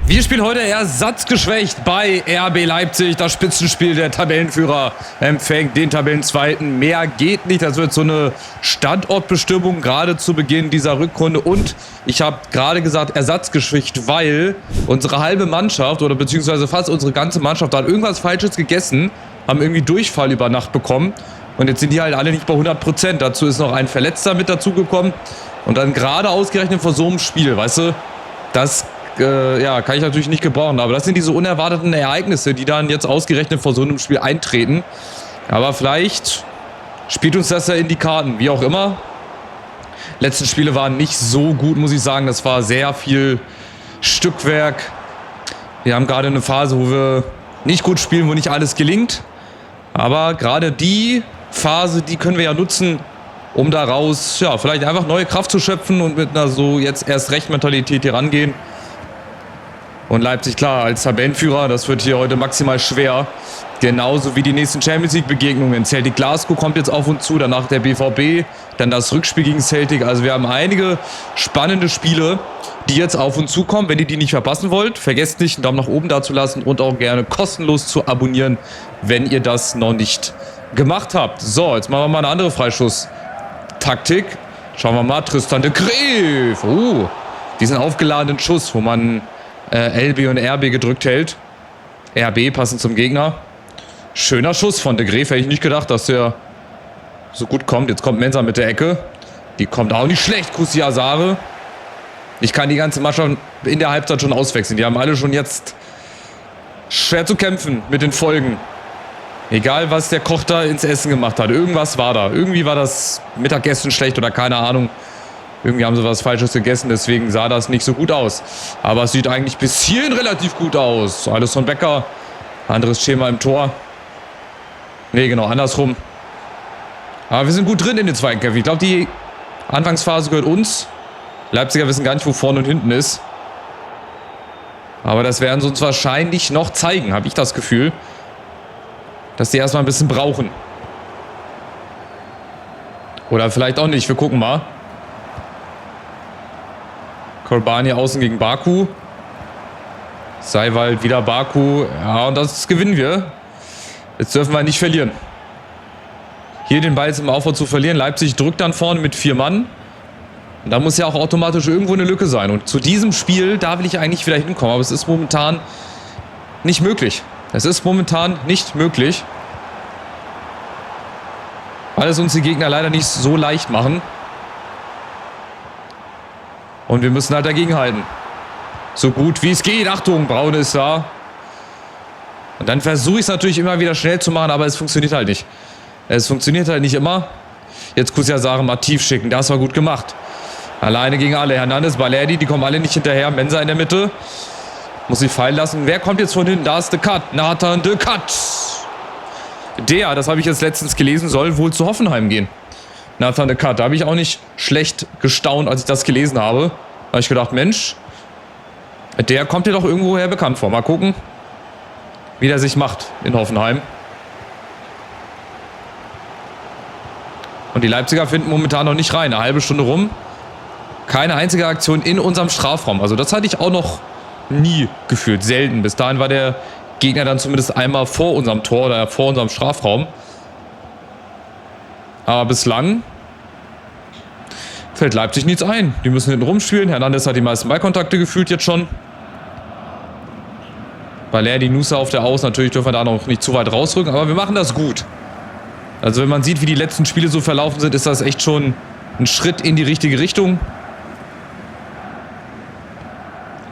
Wir spielen heute ersatzgeschwächt bei RB Leipzig. Das Spitzenspiel, der Tabellenführer empfängt den Tabellenzweiten. Mehr geht nicht. Das wird so eine Standortbestimmung gerade zu Beginn dieser Rückrunde. Und ich habe gerade gesagt ersatzgeschwächt, weil unsere halbe Mannschaft oder beziehungsweise fast unsere ganze Mannschaft hat irgendwas Falsches gegessen, haben irgendwie Durchfall über Nacht bekommen. Und jetzt sind die halt alle nicht bei 100%. Dazu ist noch ein Verletzter mit dazugekommen. Und dann gerade ausgerechnet vor so einem Spiel, weißt du, das kann ich natürlich nicht gebrauchen, aber das sind diese unerwarteten Ereignisse, die dann jetzt ausgerechnet vor so einem Spiel eintreten. Aber vielleicht spielt uns das ja in die Karten, wie auch immer. Letzten Spiele waren nicht so gut, muss ich sagen. Das war sehr viel Stückwerk. Wir haben gerade eine Phase, wo wir nicht gut spielen, wo nicht alles gelingt. Aber gerade die Phase, die können wir ja nutzen, um daraus vielleicht einfach neue Kraft zu schöpfen und mit einer so jetzt erst recht Mentalität hier rangehen. Und Leipzig, klar, als Tabellenführer, das wird hier heute maximal schwer. Genauso wie die nächsten Champions-League-Begegnungen. Celtic Glasgow kommt jetzt auf uns zu, danach der BVB, dann das Rückspiel gegen Celtic. Also wir haben einige spannende Spiele, die jetzt auf uns zukommen. Wenn ihr die nicht verpassen wollt, vergesst nicht, einen Daumen nach oben da zu lassen und auch gerne kostenlos zu abonnieren, wenn ihr das noch nicht gemacht habt. So, jetzt machen wir mal eine andere Freischuss-Taktik. Schauen wir mal, Tristan de Greef. Diesen aufgeladenen Schuss, wo man LB und RB gedrückt hält. RB passend zum Gegner. Schöner Schuss von de Greef. Hätte ich nicht gedacht, dass der so gut kommt. Jetzt kommt Mensah mit der Ecke. Die kommt auch nicht schlecht. Kusi Asare. Ich kann die ganze Mannschaft in der Halbzeit schon auswechseln. Die haben alle schon jetzt schwer zu kämpfen mit den Folgen. Egal, was der Koch da ins Essen gemacht hat. Irgendwas war da. Irgendwie war das Mittagessen schlecht oder keine Ahnung. Irgendwie haben sie was Falsches gegessen, deswegen sah das nicht so gut aus. Aber es sieht eigentlich bis hierhin relativ gut aus. Alles von Becker. Anderes Schema im Tor. Nee, genau, andersrum. Aber wir sind gut drin in den Zweikämpfen. Ich glaube, die Anfangsphase gehört uns. Leipziger wissen gar nicht, wo vorne und hinten ist. Aber das werden sie uns wahrscheinlich noch zeigen, habe ich das Gefühl. Dass die erstmal ein bisschen brauchen. Oder vielleicht auch nicht, wir gucken mal. Kolbani außen gegen Baku. Seiwald wieder Baku. Ja, und das gewinnen wir. Jetzt dürfen wir nicht verlieren. Hier den Ball im Aufbau zu verlieren. Leipzig drückt dann vorne mit 4 Mann. Und da muss ja auch automatisch irgendwo eine Lücke sein. Und zu diesem Spiel, da will ich eigentlich wieder hinkommen. Aber es ist momentan nicht möglich. Es ist momentan nicht möglich. Weil es uns die Gegner leider nicht so leicht machen. Und wir müssen halt dagegenhalten. So gut wie es geht. Achtung, Braun ist da. Und dann versuche ich es natürlich immer wieder schnell zu machen, aber es funktioniert halt nicht. Es funktioniert halt nicht immer. Jetzt Kusi Asare mal tief schicken. Das war gut gemacht. Alleine gegen alle. Hernandez, Balerdi, die kommen alle nicht hinterher. Mensah in der Mitte. Muss sich fallen lassen. Wer kommt jetzt von hinten? Da ist de Cut. Nathan de Cut. Der, das habe ich jetzt letztens gelesen, soll wohl zu Hoffenheim gehen. Nathan de Cut. Da habe ich auch nicht schlecht gestaunt, als ich das gelesen habe. Da habe ich gedacht, Mensch, der kommt dir doch irgendwoher bekannt vor. Mal gucken, wie der sich macht in Hoffenheim. Und die Leipziger finden momentan noch nicht rein. Eine halbe Stunde rum. Keine einzige Aktion in unserem Strafraum. Also das hatte ich auch noch nie gefühlt. Selten. Bis dahin war der Gegner dann zumindest einmal vor unserem Tor oder vor unserem Strafraum. Aber bislang fällt Leipzig nichts ein. Die müssen hinten rumspielen. Hernandez hat die meisten Ballkontakte gefühlt jetzt schon. Balerdi, Nusa auf der Außen. Natürlich dürfen wir da noch nicht zu weit rausrücken. Aber wir machen das gut. Also wenn man sieht, wie die letzten Spiele so verlaufen sind, ist das echt schon ein Schritt in die richtige Richtung.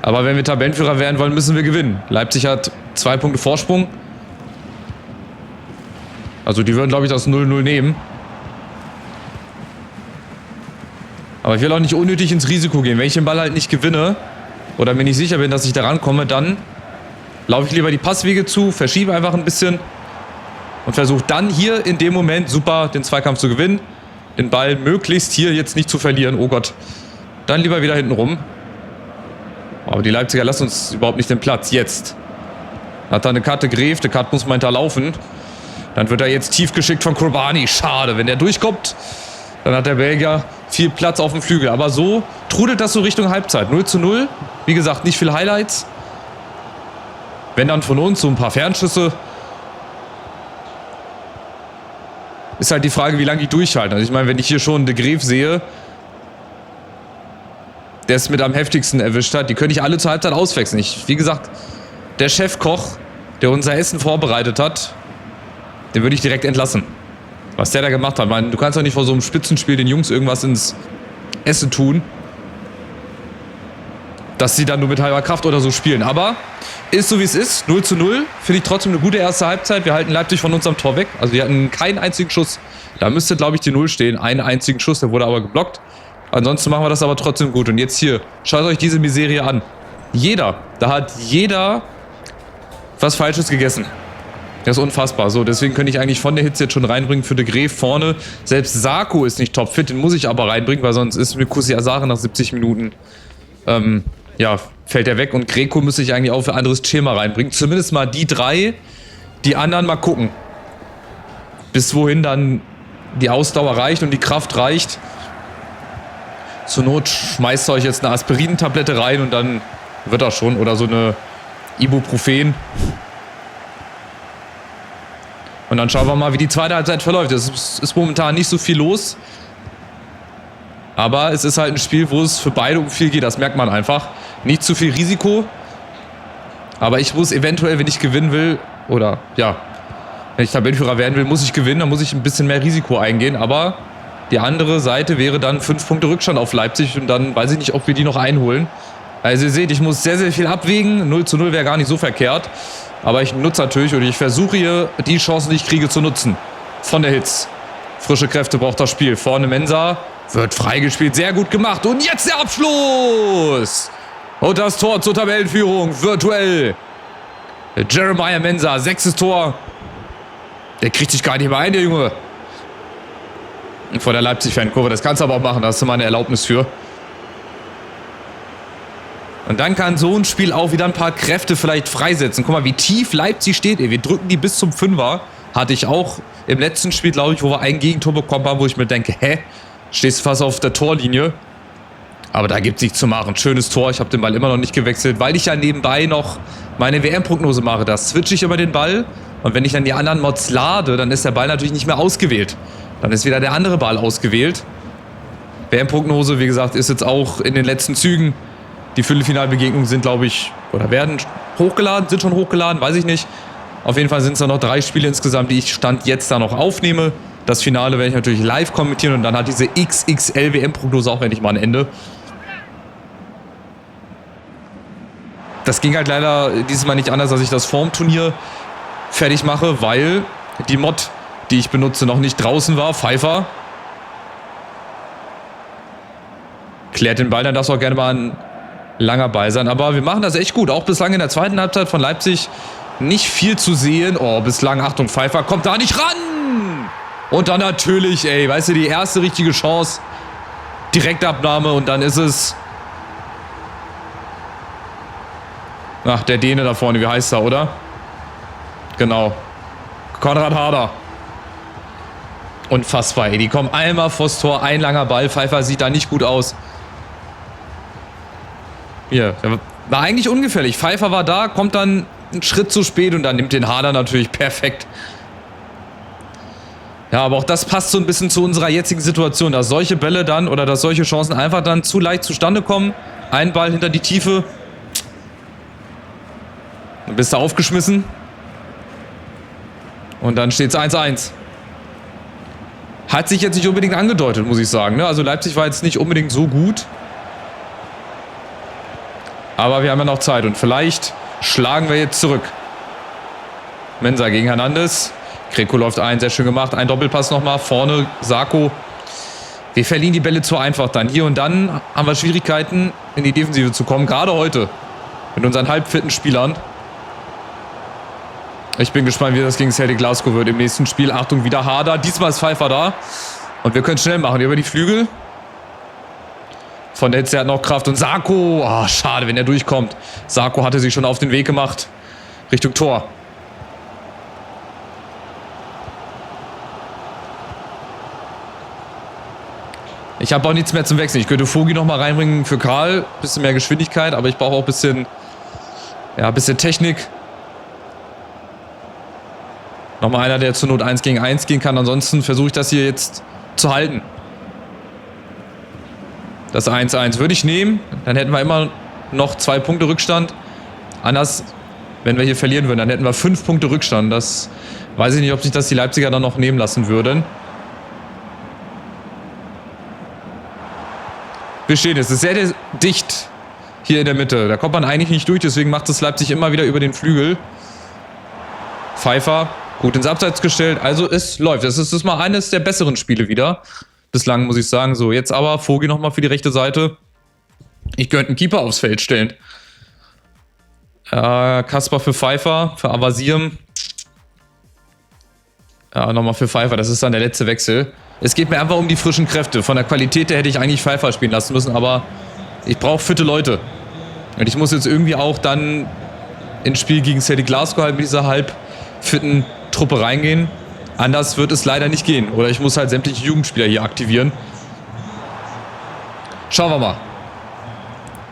Aber wenn wir Tabellenführer werden wollen, müssen wir gewinnen. Leipzig hat 2 Punkte Vorsprung. Also die würden, glaube ich, das 0-0 nehmen. Aber ich will auch nicht unnötig ins Risiko gehen. Wenn ich den Ball halt nicht gewinne oder mir nicht sicher bin, dass ich da rankomme, dann laufe ich lieber die Passwege zu, verschiebe einfach ein bisschen und versuche dann hier in dem Moment super den Zweikampf zu gewinnen. Den Ball möglichst hier jetzt nicht zu verlieren. Oh Gott. Dann lieber wieder hinten rum. Aber die Leipziger lassen uns überhaupt nicht den Platz. Jetzt. Hat da eine Karte Greef. Der Karte muss mal hinterlaufen. Dann wird er jetzt tief geschickt von Kolbani. Schade, wenn der durchkommt. Dann hat der Belgier viel Platz auf dem Flügel. Aber so trudelt das so Richtung Halbzeit. 0:0. Wie gesagt, nicht viel Highlights. Wenn dann von uns so ein paar Fernschüsse. Ist halt die Frage, wie lange die durchhalten. Also ich meine, wenn ich hier schon De Graef sehe, der es mit am heftigsten erwischt hat, die könnte ich alle zur Halbzeit auswechseln. Wie gesagt, der Chefkoch, der unser Essen vorbereitet hat, den würde ich direkt entlassen. Was der da gemacht hat. Ich meine, du kannst doch nicht vor so einem Spitzenspiel den Jungs irgendwas ins Essen tun, dass sie dann nur mit halber Kraft oder so spielen. Aber ist so wie es ist. 0:0. Finde ich trotzdem eine gute erste Halbzeit. Wir halten Leipzig von unserem Tor weg. Also wir hatten keinen einzigen Schuss. Da müsste, glaube ich, die 0 stehen. Einen einzigen Schuss, der wurde aber geblockt. Ansonsten machen wir das aber trotzdem gut. Und jetzt hier, schaut euch diese Miserie an. Da hat jeder was Falsches gegessen. Das ist unfassbar. So, deswegen könnte ich eigentlich von der Hitze jetzt schon reinbringen für De Graef vorne. Selbst Sarko ist nicht topfit, den muss ich aber reinbringen, weil sonst ist mir Kusi Asare nach 70 Minuten fällt er weg. Und Greco müsste ich eigentlich auch für anderes Schema reinbringen. Zumindest mal die 3, die anderen mal gucken. Bis wohin dann die Ausdauer reicht und die Kraft reicht. Zur Not schmeißt ihr euch jetzt eine Aspirin-Tablette rein und dann wird das schon. Oder so eine Ibuprofen. Und dann schauen wir mal, wie die zweite Halbzeit verläuft. Es ist momentan nicht so viel los. Aber es ist halt ein Spiel, wo es für beide um viel geht. Das merkt man einfach. Nicht zu viel Risiko. Aber ich muss eventuell, wenn ich gewinnen will, oder ja, wenn ich Tabellenführer werden will, muss ich gewinnen. Dann muss ich ein bisschen mehr Risiko eingehen. Aber die andere Seite wäre dann 5 Punkte Rückstand auf Leipzig. Und dann weiß ich nicht, ob wir die noch einholen. Also ihr seht, ich muss sehr, sehr viel abwägen. 0:0 wäre gar nicht so verkehrt. Aber ich nutze natürlich, oder ich versuche hier, die Chancen, die ich kriege, zu nutzen. Von der Hitz. Frische Kräfte braucht das Spiel. Vorne Mensah. Wird freigespielt. Sehr gut gemacht. Und jetzt der Abschluss. Und das Tor zur Tabellenführung. Virtuell. Jeremiah Mensah. 6. Tor. Der kriegt sich gar nicht mehr ein, der Junge. Und vor der Leipzig-Fankurve. Das kannst du aber auch machen. Da hast du mal eine Erlaubnis für. Und dann kann so ein Spiel auch wieder ein paar Kräfte vielleicht freisetzen. Guck mal, wie tief Leipzig steht. Ey. Wir drücken die bis zum 5er. Hatte ich auch im letzten Spiel, glaube ich, wo wir ein Gegentor bekommen haben, wo ich mir denke, stehst fast auf der Torlinie. Aber da gibt es nichts zu machen. Schönes Tor. Ich habe den Ball immer noch nicht gewechselt, weil ich ja nebenbei noch meine WM-Prognose mache. Da switche ich immer den Ball. Und wenn ich dann die anderen Mods lade, dann ist der Ball natürlich nicht mehr ausgewählt. Dann ist wieder der andere Ball ausgewählt. WM-Prognose, wie gesagt, ist jetzt auch in den letzten Zügen. Die Viertelfinalbegegnungen sind, glaube ich, oder werden hochgeladen, sind schon hochgeladen, weiß ich nicht. Auf jeden Fall sind es da noch 3 Spiele insgesamt, die ich Stand jetzt da noch aufnehme. Das Finale werde ich natürlich live kommentieren und dann hat diese XXL WM-Prognose auch endlich mal ein Ende. Das ging halt leider dieses Mal nicht anders, dass ich das vorm Turnier fertig mache, weil die Mod, die ich benutze, noch nicht draußen war. Pfeiffer klärt den Ball, dann darf es auch gerne mal ein langer Ball sein. Aber wir machen das echt gut. Auch bislang in der zweiten Halbzeit von Leipzig nicht viel zu sehen. Oh, bislang, Achtung, Pfeiffer kommt da nicht ran. Und dann natürlich, weißt du, die erste richtige Chance. Direktabnahme und dann ist es... Ach, der Däne da vorne, wie heißt er, oder? Genau. Konrad Harder. Unfassbar, die kommen einmal vors Tor, ein langer Ball. Pfeiffer sieht da nicht gut aus. Hier, war eigentlich ungefährlich. Pfeiffer war da, kommt dann einen Schritt zu spät und dann nimmt den Harder natürlich perfekt. Ja, aber auch das passt so ein bisschen zu unserer jetzigen Situation, dass solche Bälle dann oder dass solche Chancen einfach dann zu leicht zustande kommen. Ein Ball hinter die Tiefe. Dann bist du aufgeschmissen. Und dann steht es 1:1. Hat sich jetzt nicht unbedingt angedeutet, muss ich sagen. Also Leipzig war jetzt nicht unbedingt so gut. Aber wir haben ja noch Zeit und vielleicht schlagen wir jetzt zurück. Mensah gegen Hernandez. Greco läuft ein, sehr schön gemacht. Ein Doppelpass nochmal. Vorne Sarko. Wir verlieren die Bälle zu einfach dann. Hier und dann haben wir Schwierigkeiten, in die Defensive zu kommen. Gerade heute. Mit unseren halbfitten Spielern. Ich bin gespannt, wie das gegen Celtic Glasgow wird im nächsten Spiel. Achtung, wieder Harder. Diesmal ist Pfeiffer da. Und wir können es schnell machen. Über die Flügel. Von der Hitze hat noch Kraft. Und Sarko. Oh, schade, wenn er durchkommt. Sarko hatte sich schon auf den Weg gemacht. Richtung Tor. Ich habe auch nichts mehr zum Wechseln. Ich könnte Vogi noch mal reinbringen für Karl. Bisschen mehr Geschwindigkeit. Aber ich brauche auch ein bisschen Technik. Nochmal einer, der zur Not 1 gegen 1 gehen kann. Ansonsten versuche ich das hier jetzt zu halten. Das 1-1 würde ich nehmen. Dann hätten wir immer noch 2 Punkte Rückstand. Anders, wenn wir hier verlieren würden, dann hätten wir 5 Punkte Rückstand. Das weiß ich nicht, ob sich das die Leipziger dann noch nehmen lassen würden. Wir stehen, es ist sehr dicht hier in der Mitte. Da kommt man eigentlich nicht durch, deswegen macht es Leipzig immer wieder über den Flügel. Pfeiffer, gut ins Abseits gestellt. Also es läuft. Das ist mal eines der besseren Spiele wieder. Bislang muss ich sagen. So, jetzt aber Vogel nochmal für die rechte Seite. Ich könnte einen Keeper aufs Feld stellen. Kasper für Pfeiffer, für Avasiem. Ja, nochmal für Pfeiffer. Das ist dann der letzte Wechsel. Es geht mir einfach um die frischen Kräfte. Von der Qualität her hätte ich eigentlich Pfeiffer spielen lassen müssen, aber ich brauche fitte Leute. Und ich muss jetzt irgendwie auch dann ins Spiel gegen Celtic Glasgow halt mit dieser halb fitten Truppe reingehen. Anders wird es leider nicht gehen. Oder ich muss halt sämtliche Jugendspieler hier aktivieren. Schauen wir mal,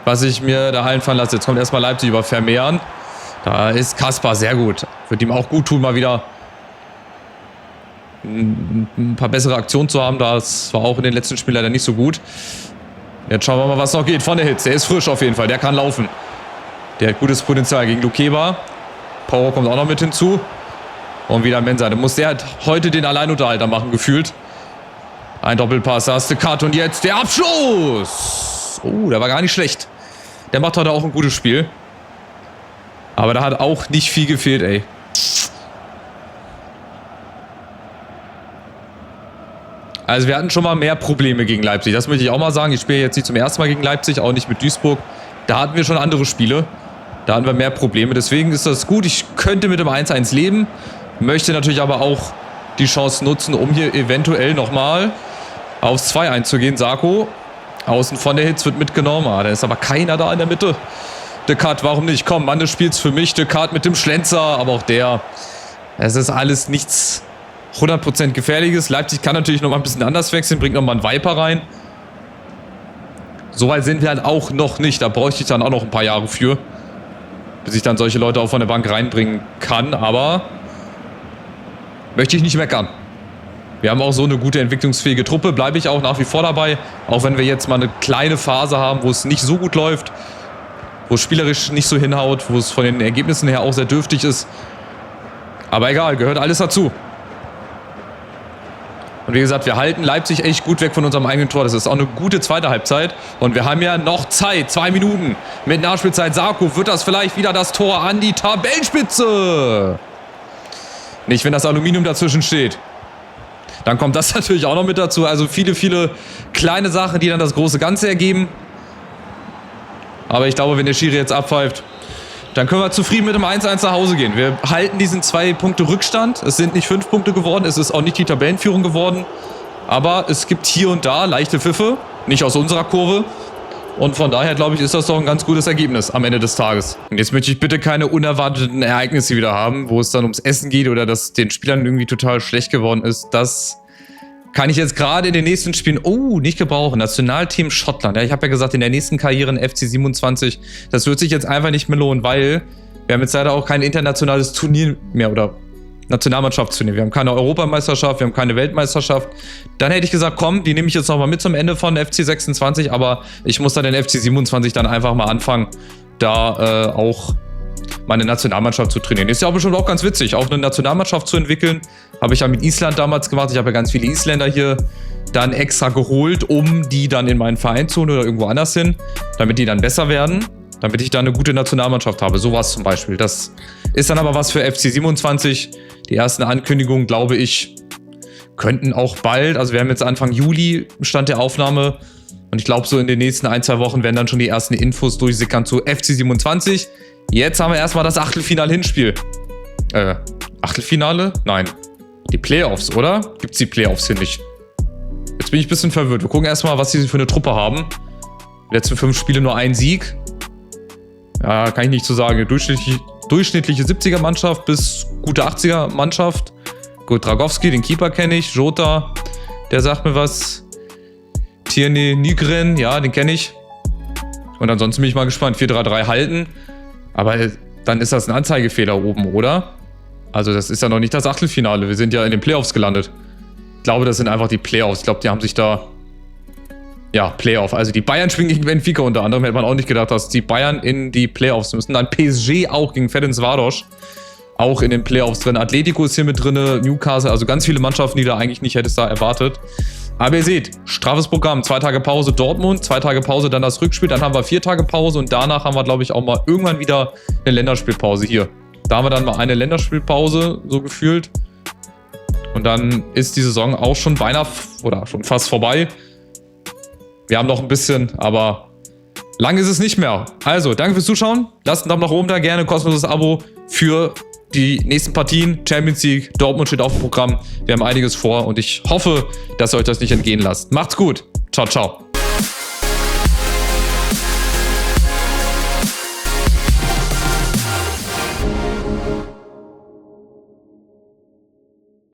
was ich mir da einfallen lasse. Jetzt kommt erstmal Leipzig über Vermehren. Da ist Kasper sehr gut. Wird ihm auch gut tun, mal wieder ein paar bessere Aktionen zu haben. Das war auch in den letzten Spielen leider nicht so gut. Jetzt schauen wir mal, was noch geht von der Hitz. Der ist frisch auf jeden Fall. Der kann laufen. Der hat gutes Potenzial gegen Lukeba. Power kommt auch noch mit hinzu. Und wieder Mensah. Da muss der halt heute den Alleinunterhalter machen, gefühlt. Ein Doppelpass, da ist der Cut und jetzt der Abschluss. Oh, der war gar nicht schlecht. Der macht heute auch ein gutes Spiel. Aber da hat auch nicht viel gefehlt, ey. Also wir hatten schon mal mehr Probleme gegen Leipzig. Das möchte ich auch mal sagen. Ich spiele jetzt nicht zum ersten Mal gegen Leipzig, auch nicht mit Duisburg. Da hatten wir schon andere Spiele. Da hatten wir mehr Probleme. Deswegen ist das gut. Ich könnte mit dem 1-1 leben. Möchte natürlich aber auch die Chance nutzen, um hier eventuell nochmal aufs 2-1 zu gehen. Sarko, außen von der Hitz, wird mitgenommen. Da ist aber keiner da in der Mitte. De Cut, warum nicht? Komm, Mann des Spiels für mich. De Cut mit dem Schlenzer. Aber auch der, es ist alles nichts 100% Gefährliches. Leipzig kann natürlich nochmal ein bisschen anders wechseln. Bringt nochmal einen Viper rein. So weit sind wir halt auch noch nicht. Da bräuchte ich dann auch noch ein paar Jahre für, bis ich dann solche Leute auch von der Bank reinbringen kann. Aber möchte ich nicht meckern. Wir haben auch so eine gute entwicklungsfähige Truppe. Bleibe ich auch nach wie vor dabei. Auch wenn wir jetzt mal eine kleine Phase haben, wo es nicht so gut läuft. Wo es spielerisch nicht so hinhaut. Wo es von den Ergebnissen her auch sehr dürftig ist. Aber egal, gehört alles dazu. Und wie gesagt, wir halten Leipzig echt gut weg von unserem eigenen Tor. Das ist auch eine gute zweite Halbzeit. Und wir haben ja noch Zeit. 2 Minuten mit Nachspielzeit. Sarko, wird das vielleicht wieder das Tor an die Tabellenspitze? Nicht, wenn das Aluminium dazwischen steht. Dann kommt das natürlich auch noch mit dazu. Also viele, viele kleine Sachen, die dann das große Ganze ergeben. Aber ich glaube, wenn der Schiri jetzt abpfeift, dann können wir zufrieden mit dem 1-1 nach Hause gehen. Wir halten diesen 2 Punkte Rückstand. Es sind nicht 5 Punkte geworden. Es ist auch nicht die Tabellenführung geworden. Aber es gibt hier und da leichte Pfiffe. Nicht aus unserer Kurve. Und von daher, glaube ich, ist das doch ein ganz gutes Ergebnis am Ende des Tages. Und jetzt möchte ich bitte keine unerwarteten Ereignisse wieder haben, wo es dann ums Essen geht oder dass den Spielern irgendwie total schlecht geworden ist. Das kann ich jetzt gerade in den nächsten Spielen, nicht gebrauchen. Nationalteam Schottland. Ja, ich habe ja gesagt, in der nächsten Karriere in FC 27, das wird sich jetzt einfach nicht mehr lohnen, weil wir haben jetzt leider auch kein internationales Turnier mehr oder Nationalmannschaftsturnier. Wir haben keine Europameisterschaft, wir haben keine Weltmeisterschaft. Dann hätte ich gesagt, komm, die nehme ich jetzt nochmal mit zum Ende von FC 26, aber ich muss dann in FC 27 dann einfach mal anfangen, da auch meine Nationalmannschaft zu trainieren. Ist ja auch bestimmt auch ganz witzig, auch eine Nationalmannschaft zu entwickeln. Habe ich ja mit Island damals gemacht. Ich habe ja ganz viele Isländer hier dann extra geholt, um die dann in meinen Verein zu holen oder irgendwo anders hin, damit die dann besser werden, damit ich da eine gute Nationalmannschaft habe. Sowas zum Beispiel. Das ist dann aber was für FC 27. Die ersten Ankündigungen, glaube ich, könnten auch bald, also wir haben jetzt Anfang Juli Stand der Aufnahme und ich glaube so in den nächsten 1-2 Wochen werden dann schon die ersten Infos durchsickern zu FC 27. Jetzt haben wir erstmal das Achtelfinal-Hinspiel. Achtelfinale? Nein. Die Playoffs, oder? Gibt's die Playoffs hier nicht? Jetzt bin ich ein bisschen verwirrt. Wir gucken erstmal, was sie für eine Truppe haben. Die letzten 5 Spiele nur 1 Sieg. Ja, kann ich nicht so sagen. Durchschnittliche 70er-Mannschaft bis gute 80er-Mannschaft. Gut, Dragowski, den Keeper kenne ich. Jota, der sagt mir was. Tierney Nygren, ja, den kenne ich. Und ansonsten bin ich mal gespannt. 4-3-3 halten. Aber dann ist das ein Anzeigefehler oben, oder? Also das ist ja noch nicht das Achtelfinale. Wir sind ja in den Playoffs gelandet. Ich glaube, das sind einfach die Playoffs. Ich glaube, die haben sich da... Ja, Playoff. Also die Bayern spielen gegen Benfica unter anderem. Hätte man auch nicht gedacht, dass die Bayern in die Playoffs müssen. Dann PSG auch gegen Ferencváros. Auch in den Playoffs drin. Atletico ist hier mit drin. Newcastle. Also ganz viele Mannschaften, die da eigentlich nicht hättest da erwartet. Aber ihr seht, straffes Programm. 2 Tage Pause Dortmund. 2 Tage Pause dann das Rückspiel. Dann haben wir 4 Tage Pause. Und danach haben wir, glaube ich, auch mal irgendwann wieder eine Länderspielpause hier. Da haben wir dann mal eine Länderspielpause, so gefühlt. Und dann ist die Saison auch schon beinahe oder schon fast vorbei. Wir haben noch ein bisschen, aber lang ist es nicht mehr. Also, danke fürs Zuschauen. Lasst einen Daumen nach oben da, gerne kostenloses Abo für die nächsten Partien. Champions League, Dortmund steht auf dem Programm. Wir haben einiges vor und ich hoffe, dass ihr euch das nicht entgehen lasst. Macht's gut. Ciao, ciao.